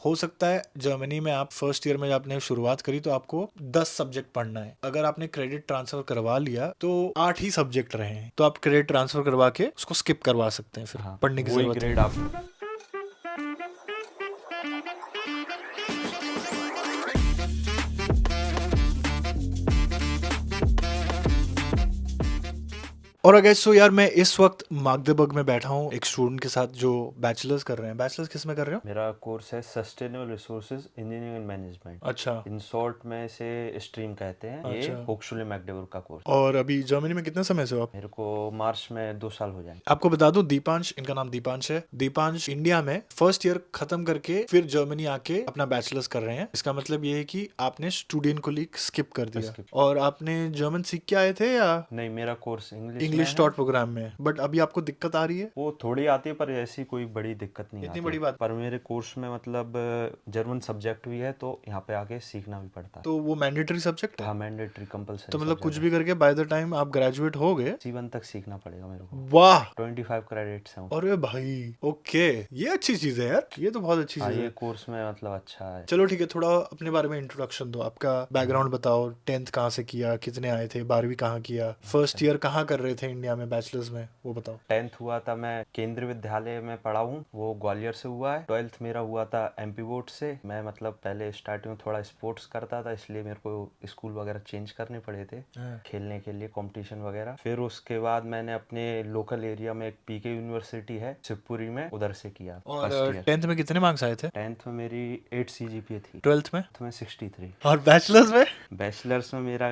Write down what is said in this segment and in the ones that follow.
हो सकता है जर्मनी में आप फर्स्ट ईयर में आपने शुरुआत करी तो आपको 10 सब्जेक्ट पढ़ना है। अगर आपने क्रेडिट ट्रांसफर करवा लिया तो 8 ही सब्जेक्ट रहे हैं, तो आप क्रेडिट ट्रांसफर करवा के उसको स्किप करवा सकते हैं, फिर हाँ, पढ़ने की वही जरूरत ग्रेड नहीं। आप और अगर सो यार मैं इस वक्त मागदेबर्ग में बैठा हूँ एक स्टूडेंट के साथ जो बैचलर्स कर रहे हैं। बैचलर्स किस में कर रहे हो? मेरा कोर्स है sustainable resources engineering and management. अच्छा इन शॉर्ट में से स्ट्रीम कहते हैं। ये अच्छा। होक्सुले मैक्डेबर्ग का कोर्स। और अभी जर्मनी में कितने समय से हो आप? मेरे को मार्च में 2 साल हो जाएंगे। आपको बता दूं, दीपांश, इनका नाम दीपांश है। दीपांश इंडिया में फर्स्ट ईयर खत्म करके फिर जर्मनी आके अपना बैचलर्स कर रहे हैं। इसका मतलब ये है कि आपने स्टूडेंट को लीग स्किप कर दिया। Skip। और आपने जर्मन सीख के आए थे या नहीं, मेरा कोर्स इंग्लिश में इंग्लिश है। टॉट प्रोग्राम में? बट अभी आपको दिक्कत आ रही है? वो थोड़ी आती है पर ऐसी कोई बड़ी दिक्कत नहीं इतनी आती। बड़ी बात। पर मेरे कोर्स में मतलब जर्मन सब्जेक्ट भी है तो यहाँ पे आके सीखना भी पड़ता है। तो वो मैंडेटरी सब्जेक्ट है? हाँ, मैंडेटरी कंपलसरी। तो मतलब कुछ भी करके बाय द टाइम आप ग्रेजुएट हो गए? C1 तक सीखना पड़ेगा मेरे को। वाह। 25 क्रेडिट्स हैं। अरे भाई, ओके, ये अच्छी चीज है यार, ये तो बहुत अच्छी हाँ, चीज ये है। कोर्स में मतलब अच्छा है। चलो ठीक है, थोड़ा अपने बारे में इंट्रोडक्शन दो, आपका बैकग्राउंड बताओ। 10th कहाँ से किया, कितने आए थे, 12वीं कहाँ किया, फर्स्ट ईयर कहाँ कर रहे थे इंडिया में बैचलर्स में, वो बताओ। 10th हुआ था, मैं केंद्रीय विद्यालय में पढ़ा हूँ, वो ग्वालियर से हुआ है। 12th मेरा हुआ था MP बोर्ड से। मैं मतलब पहले स्टार्टिंग में थोड़ा स्पोर्ट्स करता था, इसलिए मेरे को स्कूल वगैरह चेंज करने पड़े थे खेलने के लिए, कंपटीशन वगैरह। फिर उसके बाद मैंने अपने लोकल एरिया में एक PK यूनिवर्सिटी है शिवपुरी में, उधर से किया और फर्स्ट ईयर। 10th में कितने मार्क्स आए थे? 10th में मेरी 8 CGPA थी। 12th में? तो मैं 63। और बैचलर्स में? बैचलर्स में मेरा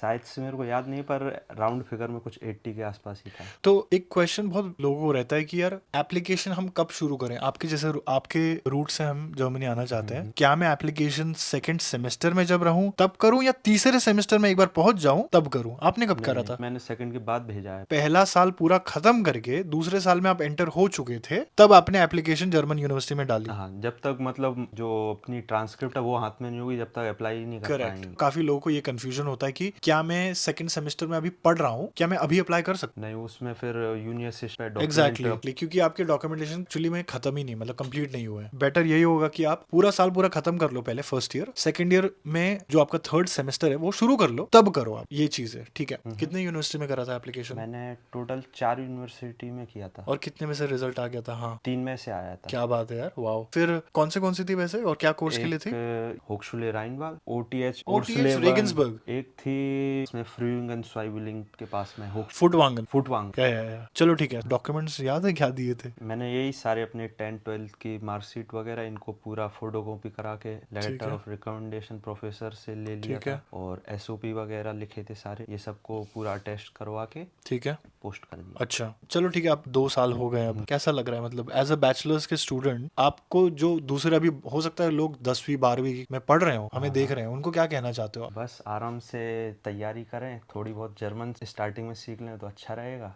शायद से मेरे को याद नहीं, पर राउंड फिगर में कुछ 80 के आसपास ही था। तो एक क्वेश्चन बहुत लोगों को रहता है कि यार एप्लीकेशन हम कब शुरू करें? आपके जैसे आपके रूट से हम जर्मनी आना चाहते हैं, क्या मैं एप्लीकेशन सेकंड सेमेस्टर में जब रहूं तब करूं या तीसरे सेमेस्टर में एक बार पहुंच जाऊं तब करूं? आपने कब करा था? मैंने सेकंड के बाद भेजा है। पहला साल पूरा खत्म करके दूसरे साल में आप एंटर हो चुके थे, तब आपने एप्लीकेशन जर्मन यूनिवर्सिटी में डाली? हाँ, जब तक मतलब जो अपनी ट्रांसक्रिप्ट है वो हाथ में नहीं होगी, जब तक अप्लाई नहीं कर करेक्ट। पाएंगे। काफी लोगों को ये कंफ्यूजन होता है कि क्या मैं सेकंड सेमेस्टर में अभी पढ़ रहा हूँ, क्या मैं अभी अप्लाई कर सकता नहीं, उसमें फिर यूनिवर्सिटी पे एग्जैक्टली डॉक्यूमेंट। क्योंकि आपके डॉक्यूमेंटेशन एक्चुअली में खत्म ही नहीं, मतलब कंप्लीट नहीं हुआ है। बेटर यही होगा कि आप पूरा साल पूरा खत्म कर लो पहले फर्स्ट ईयर, सेकंड ईयर में जो आपका थर्ड सेमेस्टर है वो शुरू कर लो, तब करो आप। ये चीज है, ठीक है। कितने यूनिवर्सिटी में करा था एप्लीकेशन? मैंने टोटल 4 यूनिवर्सिटी में किया था और कितने में से रिजल्ट आ गया था? हाँ, 3 में से आया था। क्या बात है यार, वाओ। फिर कौन सी थी वैसे, और क्या कोर्स के लिए थी? एक होक्सुले राइनबाग, OTH OTH ओर्सलेवन। रेगन्सबर्ग। एक थी इसमें फ्रूइंगन स्वाइबलिंग के पास में फुटवांगन। फुटवांग। क्या, चलो ठीक है। डॉक्यूमेंट्स याद है क्या दिए थे? मैंने यही सारे अपने 10th 12th की मार्कशीट वगैरह इनको पूरा फोटोकॉपी करा के लेटर है। ऑफ रिकमेंडेशन प्रोफेसर से ले लिया ठीक है। था, और SOP वगैरह लिखे थे सारे, ये सबको पूरा टेस्ट करवा के ठीक है। पोस्ट कर दिया। अच्छा चलो ठीक है, आप 2 साल हो गए, अब कैसा लग रहा है? मतलब एज अ बैचलर्स के स्टूडेंट आपको, जो दूसरे अभी हो सकता है लोग 10वीं 12वीं में पढ़ रहे हो, हमें देख रहे हैं, उनको क्या कहना चाहते हो आप? बस आराम से तैयारी करें, थोड़ी बहुत जर्मन स्टार्टिंग में सीख लें तो अच्छा रहेगा,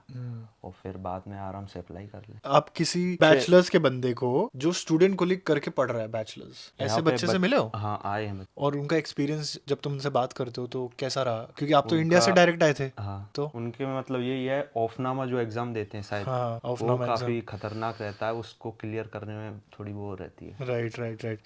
और फिर बाद में आराम से अप्लाई कर लें। आप किसी बैचलर्स के बंदे को जो स्टूडेंट को लिख करके पढ़ रहा है बैचलर्स, ऐसे यहाँ पे बच्चे से मिले हो? हाँ, आए हैं। और उनका एक्सपीरियंस जब तुम उनसे बात करते हो तो कैसा रहा? क्योंकि आप तो इंडिया से डायरेक्ट आए थे। हाँ, तो उनके में मतलब यही है, ऑफनामा जो एग्जाम देते हैं शायद, हाँ, वो ऑफनामा काफी खतरनाक रहता है, उसको क्लियर करने में थोड़ी वो रहती है। राइट।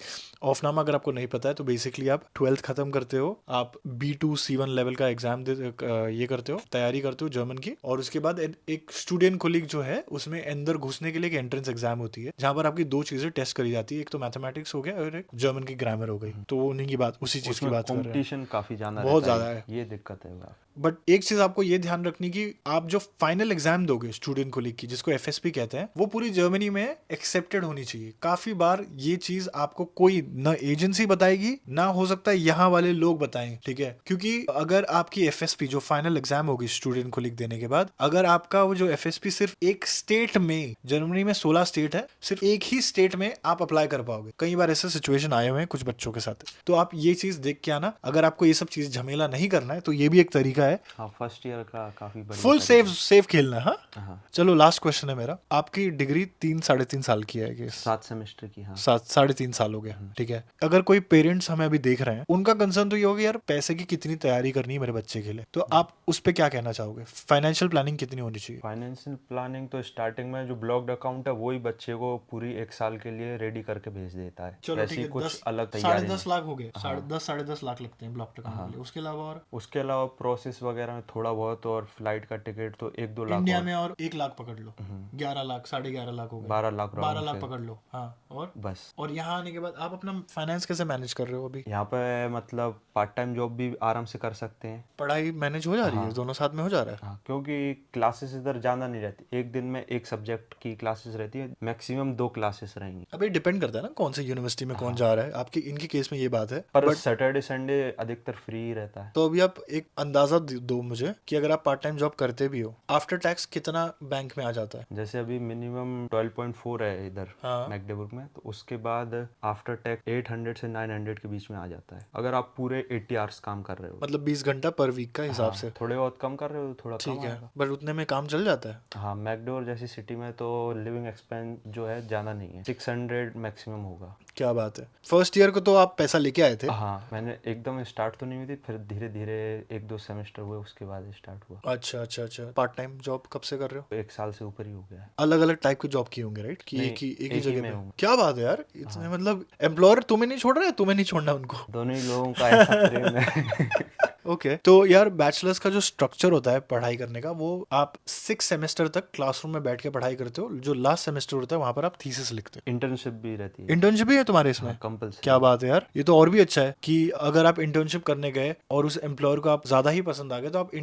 ऑफनामा अगर आपको नहीं पता है तो बेसिकली आप 12th खत्म करते हो, आप B2 C1 लेवल का एग्जाम ये करते हो, तैयारी करते हो जर्मन की, और उसके बाद एक स्टूडेंट कोलिग जो है उसमें अंदर घुसने के लिए एक एंट्रेंस एग्जाम होती है, जहां पर आपकी 2 चीजें टेस्ट करी जाती है, एक तो मैथमेटिक्स हो गया और एक जर्मन की ग्रामर हो गई। तो वो उन्हीं की बात, उसी चीज की उसमें बात कर रहे हैं। कंपटीशन काफी ज्यादा बहुत रहता ज्यादा है। ये दिक्कत है यार। बट एक चीज आपको ये ध्यान रखनी कि आप जो फाइनल एग्जाम दोगे स्टूडेंट कोलिग की, जिसको FSP कहते हैं, वो पूरी जर्मनी में एक्सेप्टेड होनी चाहिए। काफी बार ये चीज आपको कोई ना एजेंसी बताएगी, ना हो सकता है यहाँ वाले लोग बताएं, ठीक है? क्योंकि अगर आपकी FSP जो फाइनल एग्जाम होगी स्टूडेंट कोलिग देने के बाद, अगर आपका वो जो FSP सिर्फ एक स्टेट में, जर्मनी में 16 स्टेट है, सिर्फ एक ही स्टेट में आप अप्लाई कर पाओगे। कई बार ऐसे सिचुएशन आए हुए हैं कुछ बच्चों के साथ, तो आप ये चीज देख के आना। अगर आपको ये सब चीज झमेला नहीं करना है तो ये भी एक तरीका है, हाँ, फर्स्ट ईयर का काफी बढ़िया फुल तरीका सेफ खेलना है। हाँ, है। हाँ, चलो लास्ट क्वेश्चन है मेरा। आपकी डिग्री 3 साढ़े 3 साल की है कि 7 सेमेस्टर की। हाँ, 7 साढ़े 3 साल हो गया, ठीक है। अगर कोई पेरेंट्स हमें अभी देख रहे हैं, उनका कंसर्न तो ये होगा यार पैसे की कितनी तैयारी करनी है मेरे बच्चे के लिए, तो आप उस पर क्या कहना चाहोगे? फाइनेंशियल प्लानिंग कितनी होनी चाहिए? फाइनेंशियल प्लानिंग तो स्टार्टिंग में जो ब्लॉक्ड अकाउंट है वही बच्चे को पूरी 1 साल के लिए रेडी करके भेज देता है। चलो ठीक ऐसी है, कुछ 10 अलग साढ़े तैयारी 10 नहीं। लाख हो गए, साढ़े दस लाख लगते हैं ब्लॉक अकाउंट के लिए। उसके अलावा और उसके अलावा प्रोसेस वगैरह में थोड़ा बहुत, और फ्लाइट का टिकट तो 1-2 लाख इंडिया और में और 1 लाख पकड़ लो, 11 लाख, 11.5 लाख हो गए, 12 लाख 12 राउंड लाख से पकड़ लो। हाँ, बस। और यहाँ आने के बाद आप अपना फाइनेंस कैसे मैनेज कर रहे हो अभी? यहाँ पे मतलब पार्ट टाइम जॉब भी आराम से कर सकते हैं। पढ़ाई मैनेज हो जा रही है, दोनों साथ में हो जा रहा है? हाँ, क्योंकि क्लासेस इधर ज़्यादा नहीं रहती, एक दिन में एक सब्जेक्ट की क्लासेस रहती है, मैक्सिमम 2 क्लासेस रहेंगी। अभी डिपेंड करता है ना कौन सी यूनिवर्सिटी में कौन जा रहा है, आपकी इनके केस में ये बात है। पर सैटरडे संडे अधिकतर फ्री ही रहता है। तो अभी आप एक अंदाजा दो मुझे कि अगर आप पार्ट टाइम जॉब करते भी हो, आफ्टर टैक्स कितना बैंक में आ जाता है? जैसे अभी मिनिमम 12.4 है इधर मैकडबर्ग में, तो उसके बाद आफ्टर टैक्स 800 से 900 के बीच में आ जाता है, अगर आप पूरे 80 आवर्स काम कर रहे हो। मतलब 20 घंटा पर वीक का हिसाब से? थोड़े बहुत कम कर रहे हो थोड़ा कम ठीक है, आएगा। बट उतने में काम चल जाता है? हाँ, मैकडोर जैसी सिटी में तो लिविंग एक्सपेंस जो है ज़्यादा नहीं है, 600 मैक्सिमम होगा। क्या बात है। फर्स्ट ईयर को तो आप पैसा लेके आए थे? हाँ, मैंने एकदम स्टार्ट तो नहीं हुई थी, फिर धीरे धीरे 1-2 सेमेस्टर हुए उसके बाद स्टार्ट हुआ। अच्छा अच्छा अच्छा। पार्ट टाइम जॉब कब से कर रहे हो? 1 साल से ऊपर ही हो गया है। अलग अलग टाइप की जॉब की होंगे राइट, कि नहीं, एक ही एक ही जगह में पे? हूँ। क्या बात है यार, इतने मतलब एम्प्लॉयर तुम्हें नहीं छोड़ रहा है, तुम्हें नहीं छोड़ना उनको? दोनों ही लोगों का ऐसा प्रेम है। ओके, तो यार बैचलर्स का जो स्ट्रक्चर होता है पढ़ाई करने का, वो आप 6 सेमेस्टर तक क्लासरूम में बैठ के पढ़ाई करते हो, जो लास्ट सेमेस्टर होता है वहां पर आप थीसिस लिखते हो। इंटर्नशिप भी रहती है। इंटर्नशिप भी है तुम्हारे इसमें? कंपल्सरी। क्या बात है यार, ये तो और भी अच्छा है कि अगर आप इंटर्नशिप करने गए और उस एम्प्लॉयर को आप ज्यादा ही पसंद आ गए, तो आप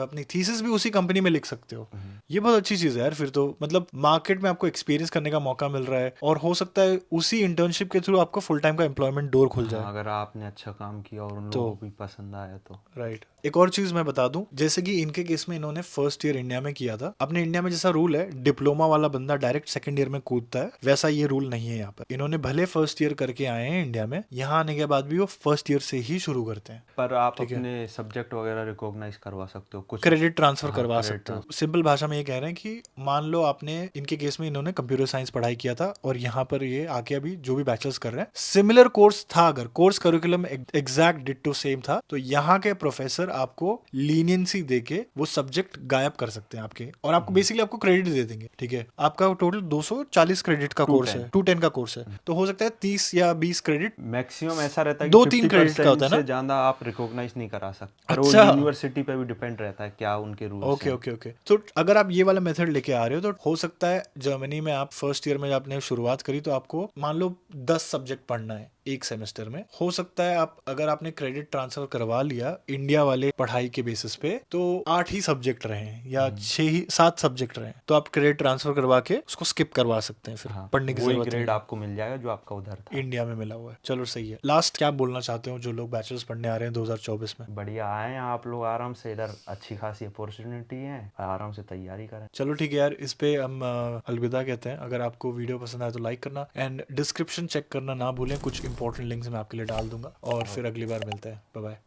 अपनी थीसिस भी उसी कंपनी में लिख सकते हो। ये बहुत अच्छी चीज है यार, फिर तो मतलब मार्केट में आपको एक्सपीरियंस करने का मौका मिल रहा है, और हो सकता है उसी इंटर्नशिप के थ्रू आपको फुल टाइम का एम्प्लॉयमेंट डोर खुल जाए। अगर आपने अच्छा काम किया और उन लोगों को भी पसंद आया तो। राइट। एक और चीज मैं बता दूं, जैसे कि इनके केस में इन्होंने फर्स्ट ईयर इंडिया में किया था। अपने इंडिया में जैसा रूल है डिप्लोमा वाला बंदा डायरेक्ट सेकंड ईयर में कूदता है, वैसा ये रूल नहीं है यहाँ पर। इन्होंने भले फर्स्ट ईयर करके आए हैं इंडिया में, यहाँ आने के बाद भी वो फर्स्ट ईयर से ही शुरू करते हैं। पर आप अपने सब्जेक्ट वगैरह रिकॉग्नाइज करवा सकते हो, कुछ क्रेडिट ट्रांसफर करवा सकते हो। सिंपल भाषा में ये कह रहे हैं कि मान लो आपने, इनके केस में इन्होंने कंप्यूटर साइंस पढ़ाई किया था, और यहाँ पर ये आके अभी जो भी बैचलर्स कर रहे हैं, सिमिलर कोर्स था, अगर course curriculum exact ditto same था, तो यहाँ के प्रोफेसर आपको लीनियंसी देके वो सब्जेक्ट गायब कर सकते हैं आपके, और आपको बेसिकली आपको क्रेडिट दे देंगे। ठीक है, आपका टोटल 240 क्रेडिट का कोर्स है, 210 का कोर्स है, तो हो सकता है 30 या 20 क्रेडिट मैक्सिमम ऐसा रहता है कि 2-3 क्रेडिट का होता है ना, से ज्यादा आप रिकॉग्नाइज नहीं करा सकते। अच्छा, वो यूनिवर्सिटी पे भी डिपेंड रहता है क्या उनके रूल्स हैं। Okay okay okay. तो अगर आप ये वाला मेथड लेके आ रहे हो, तो हो सकता है जर्मनी में आप फर्स्ट ईयर में जब आपने शुरुआत करी, तो आपको मान लो 10 सब्जेक्ट पढ़ना है एक सेमेस्टर में। हो सकता है आप, अगर आपने क्रेडिट ट्रांसफर करवा लिया इंडिया वाले पढ़ाई के बेसिस पे, तो 8 ही सब्जेक्ट रहे या 7 सब्जेक्ट रहे, तो आप क्रेडिट ट्रांसफर करवा के उसको स्किप करवा सकते हैं, फिर पढ़ने की जरूरत ग्रेड आपको मिल जाएगा जो आपका उधर था, इंडिया में मिला हुआ है। चलो सही है। लास्ट क्या बोलना चाहते हो जो लोग बैचलर्स पढ़ने आ रहे हैं 2024 में? बढ़िया आए आप लोग आराम से, इधर अच्छी खासी अपॉर्चुनिटी है, आराम से तैयारी करें। चलो ठीक है यार, इस पे हम अलविदा कहते हैं। अगर आपको वीडियो पसंद आए तो लाइक करना, एंड डिस्क्रिप्शन चेक करना ना भूलें, कुछ इंपॉर्टेंट लिंक्स मैं आपके लिए डाल दूंगा, और फिर अगली बार मिलते हैं। Bye bye.